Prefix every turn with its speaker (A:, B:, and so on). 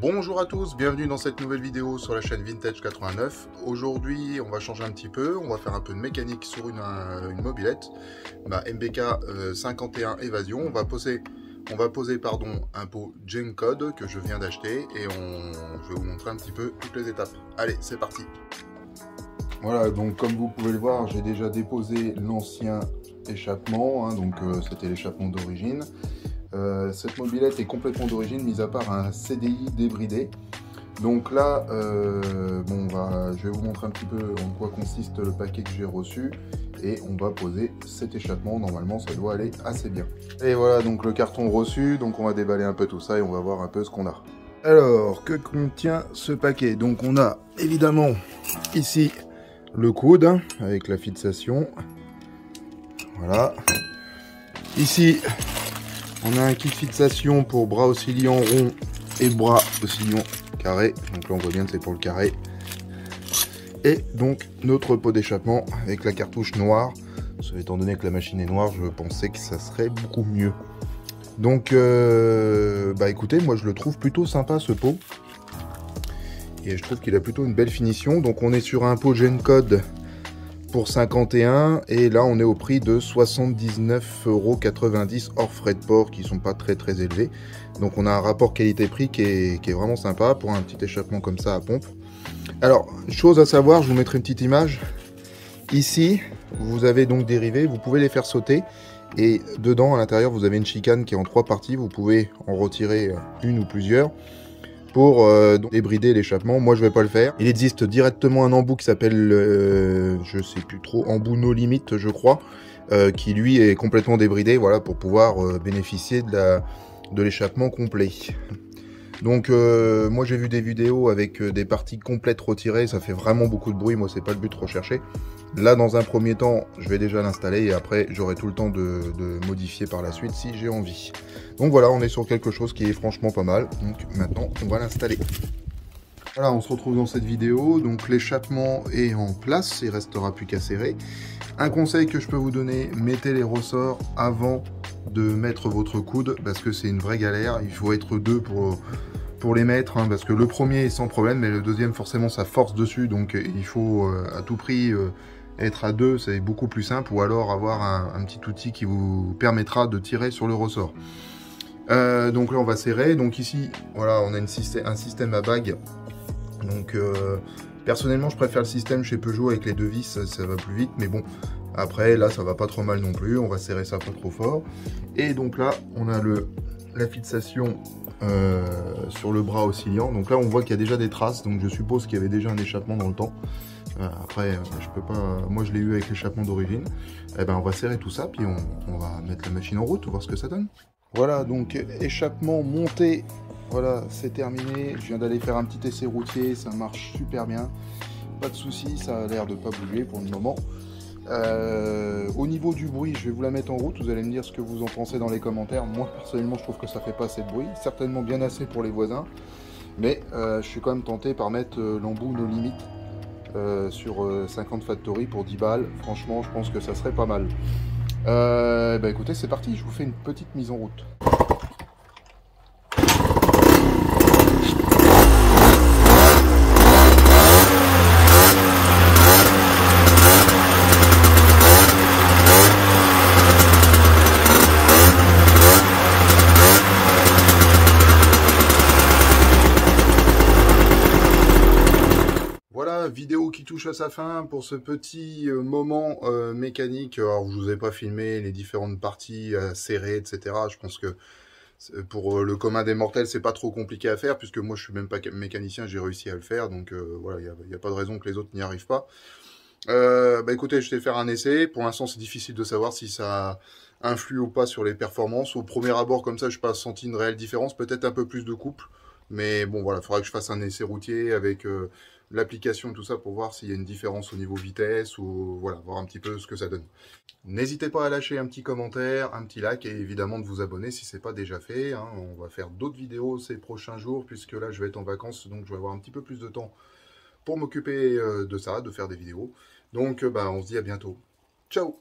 A: Bonjour à tous, bienvenue dans cette nouvelle vidéo sur la chaîne Vintage 89. Aujourd'hui, on va changer un petit peu, on va faire un peu de mécanique sur une mobilette, MBK 51 Évasion. On va poser un pot G-Encode que je viens d'acheter et je vais vous montrer un petit peu toutes les étapes. Allez, c'est parti. Voilà, donc comme vous pouvez le voir, j'ai déjà déposé l'ancien échappement, donc c'était l'échappement d'origine. Cette mobilette est complètement d'origine, mis à part un CDI débridé. Donc là, je vais vous montrer un petit peu en quoi consiste le paquet que j'ai reçu. Et on va poser cet échappement, normalement ça doit aller assez bien. Et voilà donc le carton reçu, donc on va déballer un peu tout ça et on va voir un peu ce qu'on a. Alors, que contient ce paquet? Donc on a évidemment ici le coude avec la fixation. Voilà. Ici, on a un kit fixation pour bras oscillants rond et bras oscillants carré. Donc là on voit bien que c'est pour le carré. Et donc notre pot d'échappement avec la cartouche noire. Étant donné que la machine est noire, je pensais que ça serait beaucoup mieux. Donc écoutez, moi je le trouve plutôt sympa ce pot. Et je trouve qu'il a plutôt une belle finition. Donc on est sur un pot G-Encode pour 51 et là on est au prix de 79,90 € hors frais de port qui sont pas très élevés. Donc on a un rapport qualité-prix qui est vraiment sympa pour un petit échappement comme ça à pompe. Alors, chose à savoir, je vous mettrai une petite image. Ici, vous avez donc des rivets, vous pouvez les faire sauter. Et dedans, à l'intérieur, vous avez une chicane qui est en 3 parties. Vous pouvez en retirer une ou plusieurs pour débrider l'échappement. Moi, je ne vais pas le faire. Il existe directement un embout qui s'appelle, je sais plus trop, embout no limit, je crois, qui lui est complètement débridé, voilà, pour pouvoir bénéficier de l'échappement complet. Donc moi j'ai vu des vidéos avec des parties complètes retirées, ça fait vraiment beaucoup de bruit, moi c'est pas le but recherché. Là dans un premier temps je vais déjà l'installer et après j'aurai tout le temps de modifier par la suite si j'ai envie. Donc voilà, on est sur quelque chose qui est franchement pas mal, donc maintenant on va l'installer. Voilà, on se retrouve dans cette vidéo, donc l'échappement est en place, il restera plus qu'à serrer. Un conseil que je peux vous donner, mettez les ressorts avant de mettre votre coude, parce que c'est une vraie galère, il faut être deux pour les mettre, parce que le premier est sans problème, mais le deuxième forcément ça force dessus, donc il faut à tout prix être à deux, c'est beaucoup plus simple, ou alors avoir un petit outil qui vous permettra de tirer sur le ressort. Donc là on va serrer, donc ici voilà on a un système à bague. Donc personnellement je préfère le système chez Peugeot avec les deux vis, ça va plus vite, mais bon après là ça va pas trop mal non plus, on va serrer ça pas trop fort. Et donc là on a la fixation sur le bras oscillant, donc là on voit qu'il y a déjà des traces, donc je suppose qu'il y avait déjà un échappement dans le temps. Après je peux pas, moi je l'ai eu avec l'échappement d'origine. Et ben on va serrer tout ça, puis on va mettre la machine en route, voir ce que ça donne. Voilà, donc échappement monté. Voilà, c'est terminé. Je viens d'aller faire un petit essai routier, ça marche super bien. Pas de soucis, ça a l'air de pas bouger pour le moment. Au niveau du bruit, je vais vous la mettre en route. Vous allez me dire ce que vous en pensez dans les commentaires. Moi, personnellement, je trouve que ça fait pas assez de bruit. Certainement bien assez pour les voisins. Mais je suis quand même tenté par mettre l'embout No Limit sur 50 Factory pour 10 balles. Franchement, je pense que ça serait pas mal. Écoutez, c'est parti. Je vous fais une petite mise en route. Vidéo qui touche à sa fin pour ce petit moment mécanique. Alors je vous ai pas filmé les différentes parties serrées, etc. Je pense que pour le commun des mortels c'est pas trop compliqué à faire, puisque moi je suis même pas mécanicien, j'ai réussi à le faire, donc voilà, il n'y a pas de raison que les autres n'y arrivent pas. Écoutez, je vais faire un essai. Pour l'instant c'est difficile de savoir si ça influe ou pas sur les performances. Au premier abord comme ça, je n'ai pas senti une réelle différence, peut-être un peu plus de couple, mais bon voilà, il faudra que je fasse un essai routier avec l'application, tout ça, pour voir s'il y a une différence au niveau vitesse, ou voilà, voir un petit peu ce que ça donne. N'hésitez pas à lâcher un petit commentaire, un petit like, et évidemment de vous abonner si ce n'est pas déjà fait. On va faire d'autres vidéos ces prochains jours, puisque là je vais être en vacances, donc je vais avoir un petit peu plus de temps pour m'occuper de ça, de faire des vidéos. Donc on se dit à bientôt. Ciao!